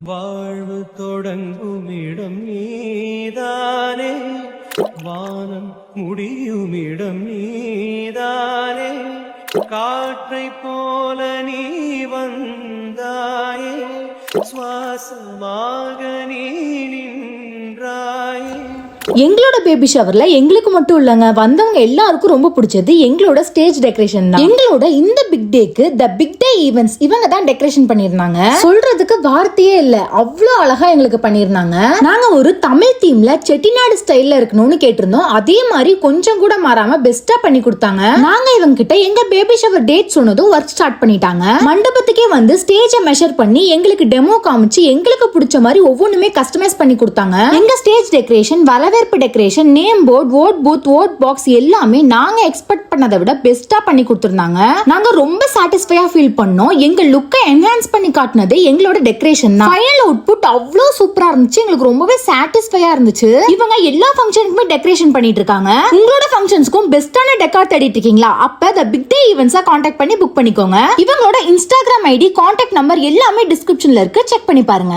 வாழ்வு தொடங்கும் இடம் நீதானே, வானம் முடியும் இடம் நீதானே, காற்றை போல நீ வந்தாயே, சுவாசமாக நீ நின்றாயே. எங்களோட பேபி ஷவர்ல எங்களுக்கு மட்டும் இல்லங்க, வந்தவங்க எல்லாருக்கும் ரொம்ப பிடிச்சது எங்களோட ஸ்டேஜ் டெக்கரேஷன் தான். எங்களோட இந்த பிக் டேக்கு தி பிக் டே ஈவென்ட்ஸ் இவங்க தான் டெக்கரேஷன் பண்ணிருந்தாங்க. சொல்றதுக்கு வார்த்தையே இல்ல, அவ்வளவு அழகா எங்களுக்கு பண்ணிருந்தாங்க. நாங்க ஒரு தமிழ் தீம்ல செட்டிநாடு ஸ்டைல்ல இருக்கணும்னு கேட்டிருந்தோம். அதே மாதிரி கொஞ்சம் கூட மாறாம பெஸ்டா பண்ணி கொடுத்தாங்க. நாங்க இவங்க கிட்ட எங்க பேபி ஷவர் டேட் சொன்னதும் ஒர்க் ஸ்டார்ட் பண்ணிட்டாங்க. மண்டபத்துக்கே வந்து ஸ்டேஜ மெஷர் பண்ணி எங்களுக்கு டெமோ காமிச்சு எங்களுக்கு பிடிச்ச மாதிரி ஒவ்வொன்றுமே கஸ்டமைஸ் பண்ணி கொடுத்தாங்க. எங்க ஸ்டேஜ் டெக்கரேஷன், வரவேற்பு decoration, name board, vote booth, vote box எல்லாமே நாங்க எக்ஸ்பெக்ட் பண்ணதை விட பெஸ்டா பண்ணி கொடுத்திருந்தாங்க. நாங்க ரொம்ப சாட்டிஸ்ஃபையா ஃபீல் பண்ணோம். எங்க லுக்கை என்ஹான்ஸ் பண்ணி காட்டினது எங்களோட டெக்கரேஷன் தான். ஃபைனல் அவுட்புட் அவ்வளவு சூப்பரா இருந்துச்சு. எங்களுக்கு ரொம்பவே சாட்டிஸ்ஃபையா இருந்துச்சு. இவங்க எல்லா ஃபங்க்ஷனுக்குமே டெக்கரேஷன் பண்ணிட்டு இருக்காங்க. உங்களோட ஃபங்க்ஷன்ஸ்க்கும் பெஸ்டான டெக்கார் தேடிட்டு இருக்கீங்களா? அப்ப தி பிக் டே ஈவென்ட்ஸை கான்டாக்ட் பண்ணி புக் பண்ணிக்கோங்க. இவங்களோட இன்ஸ்டாகிராம் ஐடி, கான்டாக்ட் நம்பர் எல்லாமே டிஸ்கிரிப்ஷன்ல இருக்கு, செக் பண்ணி பாருங்க.